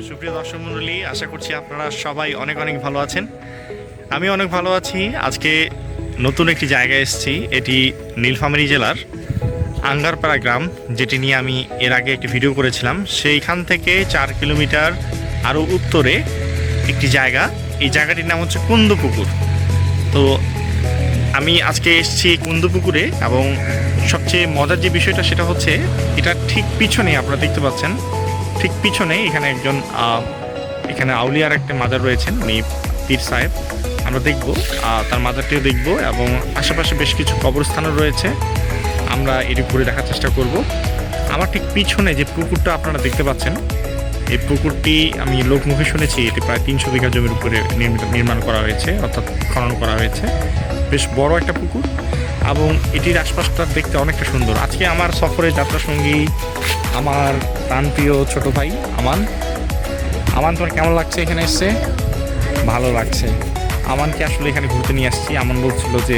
সুপ্রিয় দর্শক মণ্ডলী, আশা করছি আপনারা সবাই অনেক অনেক ভালো আছেন। আমি অনেক ভালো আছি। আজকে নতুন একটি জায়গায় এসেছি। এটি নীলফামারী জেলার আঙ্গারপাড়া গ্রাম, যেটি নিয়ে আমি এর আগে একটি ভিডিও করেছিলাম। সেইখান থেকে 4 কিলোমিটার আরও উত্তরে একটি জায়গা। এই জায়গাটির নাম হচ্ছে কুন্দপুকুর। তো আমি আজকে এসেছি কুন্দপুকুরে, এবং সবচেয়ে মজার যে বিষয়টা সেটা হচ্ছে এটা ঠিক পিছনে আপনারা দেখতে পাচ্ছেন, ঠিক পিছনে এখানে একজন এখানে আউলিয়ার একটা মাজার রয়েছেন, উনি পীর সাহেব। আমরা দেখব তার মাজারটিও দেখব, এবং আশেপাশে বেশ কিছু কবরস্থানও রয়েছে। আমরা এটি ঘুরে দেখার চেষ্টা করব। আমার ঠিক পিছনে যে পুকুরটা আপনারা দেখতে পাচ্ছেন, এই পুকুরটি আমি লোকমুখে শুনেছি এটি প্রায় 300 বিঘা জমির উপরে নির্মাণ করা হয়েছে, অর্থাৎ খনন করা হয়েছে। বেশ বড় একটা পুকুর, এবং এটির আশপাশটা দেখতে অনেকটা সুন্দর। আজকে আমার সফরের যাত্রা সঙ্গী আমার প্রাণপ্রিয় ছোট ভাই আমান। তোমার কেমন লাগছে এখানে এসছে? ভালো লাগছে। আমানকে আসলে এখানে ঘুরতে নিয়ে আসছি। আমান বলছিল যে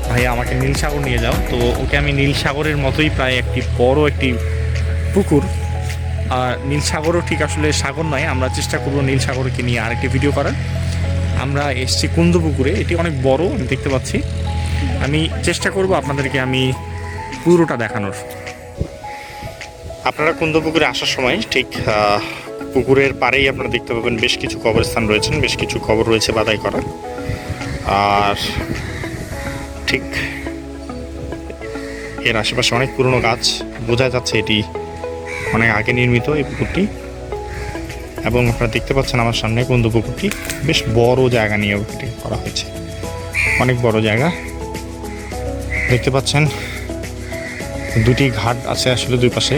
ভাই আমাকে নীলসাগর নিয়ে যাও, তো ওকে আমি নীলসাগরের মতোই প্রায় একটি বড় একটি পুকুর, আর নীলসাগরও ঠিক আসলে সাগর নয়, আমরা চেষ্টা করবো নীলসাগরকে নিয়ে আরেকটি ভিডিও করার। আমরা এসছি কুন্দপুকুরে, এটি অনেক বড় আমি দেখতে পাচ্ছি। আমি চেষ্টা করব আপনাদেরকে আমি পুরোটা দেখানোর। আপনারা কুন্দপুকুরে আসার সময় ঠিক পুকুরের পাড়েই আপনারা দেখতে পাবেন বেশ কিছু কবরস্থান রয়েছেন, বেশ কিছু কবর রয়েছে বাদাই করা। আর ঠিক এর আশেপাশে অনেক পুরনো গাছ, বোঝা যাচ্ছে এটি অনেক আগে নির্মিত এই পুকুরটি। এবং আপনারা দেখতে পাচ্ছেন আমার সামনে কুন্দপুকুরটি বেশ বড় জায়গা নিয়ে এটি করা হয়েছে, অনেক বড় জায়গা দেখতে পাচ্ছেন। দুটি ঘাট আছে, আসলে দুই পাশে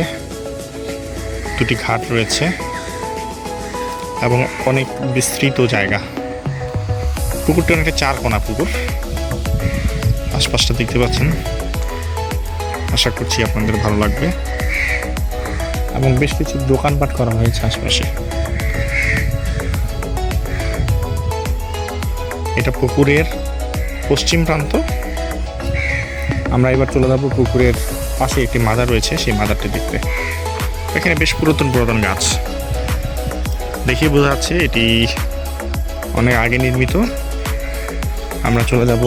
দুটি ঘাট রয়েছে, এবং অনেক বিস্তৃত জায়গা। পুকুরটি অনেকটা 4 কোনা পুকুর। আশপাশটা দেখতে পাচ্ছেন, আশা করছি আপনাদের ভালো লাগবে। এবং বেশ কিছু দোকানপাট করা হয়েছে আশপাশে। এটা পুকুরের পশ্চিম প্রান্ত। আমরা এবার চলে যাবো পুকুরের পাশে একটি মাজার রয়েছে, সেই মাজারটি দেখতে। এখানে বেশ পুরাতন গাছ দেখে বোঝা যাচ্ছে এটি অনেক আগে নির্মিত। আমরা চলে যাব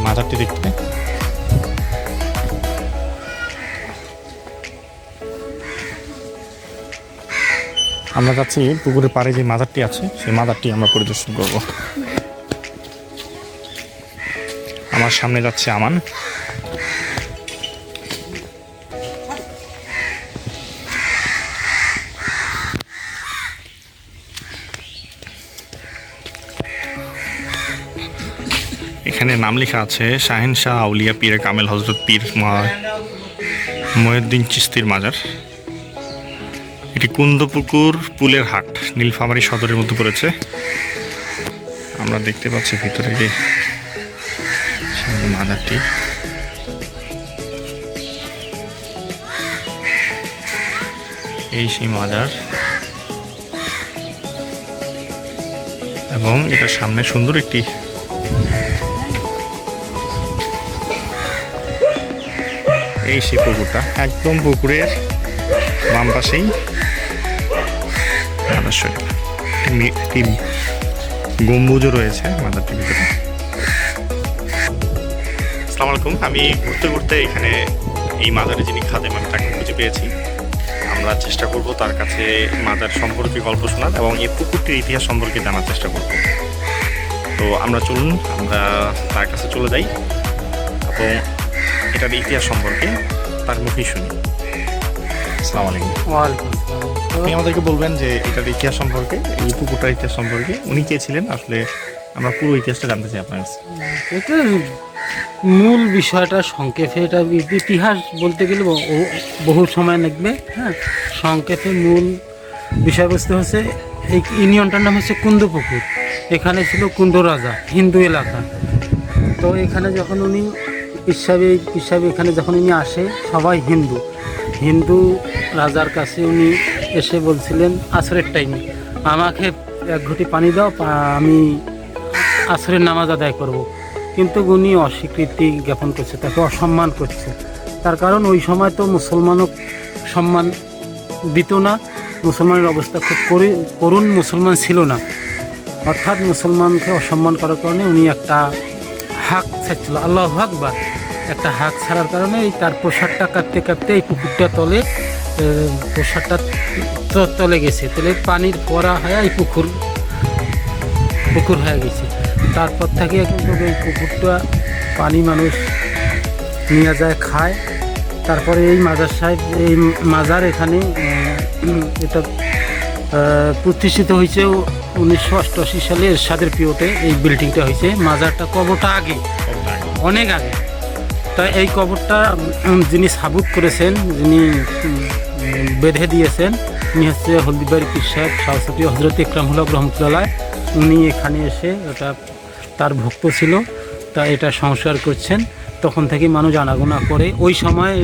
মাজারটি দেখতে। আমরা যাচ্ছি পুকুরের পাড়ে যে মাজারটি আছে, সেই মাজারটি আমরা পরিদর্শন করব। আমার সামনে যাচ্ছে আমান। এখানে নাম লেখা আছে শাহিন শাহ আউলিয়া পীর কামেল হজরত পীর মহিউদ্দিন চিশতির মাজার। এটি কুন্দপুকুর পুলের হাট, নীলফামারী সদরের মধ্যে পড়েছে। আমরা দেখতে পাচ্ছি ভিতরে যে মাজারটি। এই সেই মাজার, এবং এটার সামনে সুন্দর একটি এই সেই পুকুরটা, একদম পুকুরের বাম পাশেই মাদার শরীফ। একটি গম্বুজও রয়েছে মাদারটির ভিতরে। আসসালামু আলাইকুম। আমি ঘুরতে ঘুরতে এখানে এই মাজারে যিনি খাদেম, আমি তাকে খুঁজে পেয়েছি। আমরা চেষ্টা করব তার কাছে মাজার সম্পর্কে গল্প শোনার, এবং এই পুকুরটির ইতিহাস সম্পর্কে জানার চেষ্টা করব। তো আমরা চলুন, আমরা তার কাছে চলে যাই, এবং এটার ইতিহাস সম্পর্কে তার মুখেই শুনি। আসসালামু আলাইকুম। ওয়ালাইকুম আপনি আমাদেরকে বলবেন যে এটার ইতিহাস সম্পর্কে, এই পুকুরটার ইতিহাস সম্পর্কে। উনি কে ছিলেন আসলে, আমরা পুরো ইতিহাসটা জানতে চাই আপনার কাছে। এটা মূল বিষয়টা সংক্ষেপে, এটা ইতিহাস বলতে গেলে বহু সময় লাগবে। হ্যাঁ, সংক্ষেপে মূল বিষয়বস্তু হচ্ছে এই ইউনিয়নটার নাম হচ্ছে কুন্দপুকুর। এখানে ছিল কুন্দ রাজা, হিন্দু এলাকা। তো এখানে যখন উনি পিসাবি এখানে যখন উনি আসে, সবাই হিন্দু রাজার কাছে উনি এসে বলছিলেন আসরের টাইমে, আমাকে 1 ঘটি পানি দাও, আমি আসরের নামাজ আদায় করব। কিন্তু উনি অস্বীকৃতি জ্ঞাপন করছে, তাকে অসম্মান করছে। তার কারণ ওই সময় তো মুসলমানও সম্মান দিত না, মুসলমানের অবস্থা খুব করুণ, মুসলমান ছিল না, অর্থাৎ মুসলমানকে অসম্মান করার কারণে উনি একটা হাক ছাড়ছিল, আল্লাহু আকবার, একটা হাক ছাড়ার কারণে এই তার প্রসাদটা কাঁপতে কাঁপতে এই পুকুরটা তলে প্রসাদটা তলে গেছে, তলে পানির পরা হয়ে এই পুকুর হয়ে গেছে। তারপর থেকে কিন্তু এই পুকুরটা পানি মানুষ নিয়ে যায়, খায়। তারপরে এই মাজার সাহেব, এই মাজার এখানে এটা প্রতিষ্ঠিত হয়েছে 1988 সালে এরশাদের পিওতে এই বিল্ডিংটা হয়েছে। মাজারটা কবরটা আগে, অনেক আগে। তা এই কবরটা যিনি সাবুত করেছেন, যিনি বেঁধে দিয়েছেন, উনি হচ্ছে হলদিবাড়ি পীর সাহেব সরস্বতী হজরত ইকরামুল হক রহমতুল্লাহ। উনি এখানে এসে এটা তার ভক্ত ছিল, তা এটা সংস্কার করছেন। তখন থেকে মানুষ আনাগোনা করে। ওই সময়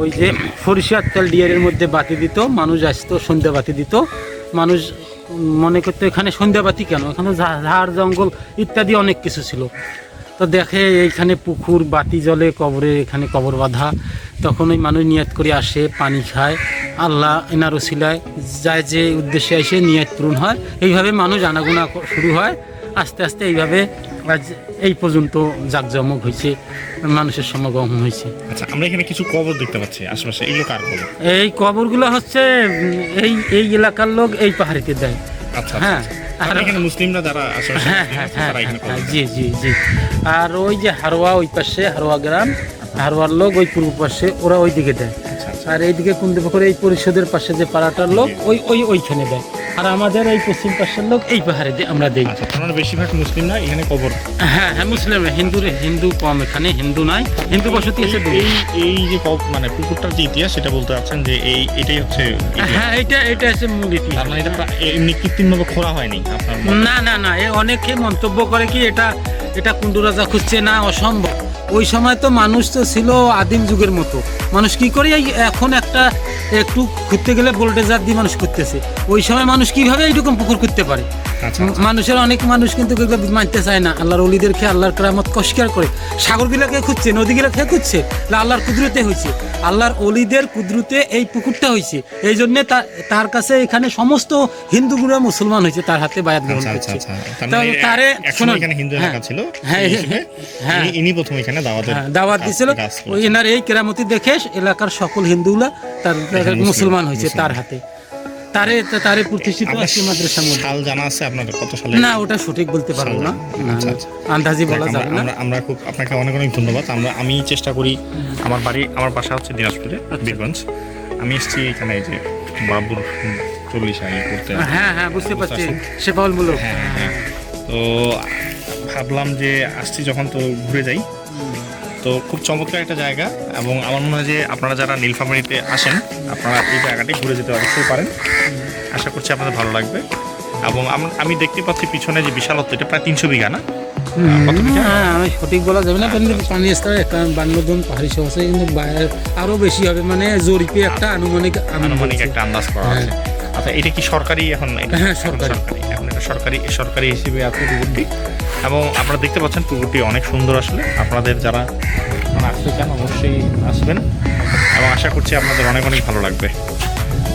ওই যে সরিষার তেল ডিয়ারের মধ্যে বাতি দিত, মানুষ আসতো, সন্ধ্যা বাতি দিত। মানুষ মনে করতো এখানে সন্ধ্যা বাতি কেন, এখানে ঝাড় জঙ্গল ইত্যাদি অনেক কিছু ছিল। তো দেখে এইখানে পুকুর, বাতি জ্বলে, কবরে এখানে কবর বাঁধা। তখন ওই মানুষ নিয়াত করে আসে, পানি খায়, আল্লাহ এনার ওসিলায় যায়, যে উদ্দেশ্যে এসে নিয়াত পূরণ হয়। এইভাবে মানুষ আনাগোনা শুরু হয়, আস্তে আস্তে এইভাবে আজ এই পর্যন্ত জাঁকজমক হয়েছে, মানুষের সমাগম হয়েছে। আচ্ছা, আমরা এখানে কিছু কবর দেখতে পাচ্ছি আশেপাশে, এইগুলো কার কবর? এই কবরগুলো হচ্ছে এই এলাকার লোক এই পাহাড়িতে দেয়। আচ্ছা, হ্যাঁ, আর এখানে মুসলিমরা যারা আশেপাশে হ্যাঁ হ্যাঁ হ্যাঁ হ্যাঁ, জি জি জি। আর ওই যে হারোয়া, ওই পাশে হারোয়া গ্রাম, হারোয়ার লোক ওই পূর্ব পাশে, ওরা ওই দিকে দেয়। আর এইদিকে কুন্দিপুকুর এই পরিষদের পাশে যে পাড়াটার লোক ওইখানে দেয়। আর আমাদের এই পশ্চিম পাশের লোক এই পাহাড়ে আমরা দিই। আপনারা বেশিরভাগ মুসলিমরা এখানে কবর? হ্যাঁ হ্যাঁ, মুসলিম, হিন্দু কম, এখানে হিন্দু নাই, হিন্দু বসতি আছে। এই যে মানে পুকুরটার যে ইতিহাস, সেটা বলতে পারছেন যে এটাই হচ্ছে? হ্যাঁ, এটা হচ্ছে মূল ইতিহাস। মানে এটা এমনি কৃত্রিমভাবে খোঁড়া হয়নি আপনার? না, অনেকে মন্তব্য করে কি এটা কুণ্ডু রাজা খুঁজছে, না, অসম্ভব। ওই সময় তো মানুষ তো ছিল আদিম যুগের মতো। মানুষ কি করে এখন একটু খুঁজতে গেলে বোল্ডেজার দিয়ে মানুষ খুঁজতেছে। ওই সময় মানুষ কিভাবে এইরকম পুকুর খুঁজতে পারে? মানুষের অনেক মানুষ কিন্তু মানতে চায় না, আল্লাহর অলিদেরকে আল্লাহর কেরামত অস্বীকার করে। সাগরগুলোকে খুঁজছে, নদীগুলোকে খুঁজছে, আল্লাহর কুদরতে হয়েছে, আল্লাহর অলিদের কুদরতে এই পুকুরটা হয়েছে। এই জন্যে তার কাছে এখানে সমস্ত হিন্দুগুলো মুসলমান হয়েছে, তার হাতে বায়াত গ্রহণ করছে। তারে এখানে হিন্দু এলাকা ছিল, ইনি প্রথম এখানে দাওয়াত দিয়েছিল। ওই এনার এই কেরামতি দেখে এলাকার সকল হিন্দুগুলা তার মুসলমান হয়েছে তার হাতে। তারে প্রতিষ্ঠিত মাদ্রাসার মধ্যে। সাল জানা আছে আপনাদের কত সালে? না, ওটা সঠিক বলতে পারবো না, আন্দাজি বলা যাবে না। আমরা খুব আপনাকে অনেক অনেক ধন্যবাদ। আমি চেষ্টা করি, আমার বাসা হচ্ছে দিনাজপুরে, বীরগঞ্জ। আমি এসেছি এখানে এই যে বাবুর 40 করতে। হ্যাঁ হ্যাঁ, বুঝতে পারছি, সেপালমূলক। হ্যাঁ, তো ভাবলাম যে আসছি যখন, তো ঘুরে যাই। তো খুব চমৎকার একটা জায়গা, এবং আমার মনে হয় যে আপনারা যারা নীলফামারীতে আসেন, আপনারা এই জায়গাটি ঘুরে যেতে অবশ্যই পারেন। আশা করছি আপনাদের ভালো লাগবে। এবং আমি দেখতে পাচ্ছি পিছনে যে বিশালত্ব, এটা প্রায় 300 বিঘা না? আমি সঠিক বলা যাবে না, কিন্তু পানি স্তর 51 জন পাহাড়ি সহ আছে, কিন্তু আরো বেশি হবে, মানে জরিপে একটা আনুমানিক একটা আন্দাজ করা আছে। আচ্ছা, এটা কি সরকারি এখন? হ্যাঁ, সরকারি। এখন এটা সরকারি হিসেবে আছে পুকুরটি। এবং আপনারা দেখতে পাচ্ছেন পুকুরটি অনেক সুন্দর। আসলে আপনাদের যারা আসতে চান অবশ্যই আসবেন, এবং আশা করছি আপনাদের অনেক অনেক ভালো লাগবে।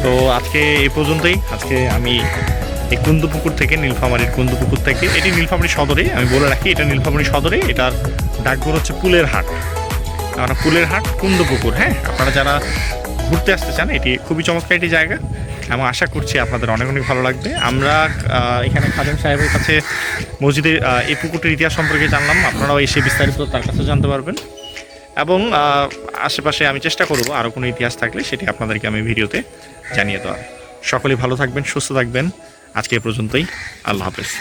তো আজকে এই পর্যন্তই। আজকে আমি এই কুন্দুপুকুর থেকে, নীলফামারীর কুন্দুপুকুর থেকে, এটি নীলফামারী সদরে, আমি বলে রাখি এটা নীলফামারী সদরে। এটার ডাকঘর হচ্ছে পুলের হাট, পুলের হাট কুন্দুপুকুর। হ্যাঁ, আপনারা যারা ঘুরতে আসতে চান, এটি খুবই চমৎকার একটি জায়গা, এবং আশা করছি আপনাদের অনেক অনেক ভালো লাগবে। আমরা এখানে খাদেম সাহেবের কাছে মসজিদের এই পুকুরটির ইতিহাস সম্পর্কে জানলাম, আপনারাও এসে বিস্তারিত তার কাছে জানতে পারবেন। এবং আশেপাশে আমি চেষ্টা করব আরও কোনো ইতিহাস থাকলে সেটি আপনাদেরকে আমি ভিডিওতে জানিয়ে দেওয়ার। সকলেই ভালো থাকবেন, সুস্থ থাকবেন। আজকে এ পর্যন্তই। আল্লাহ হাফেজ।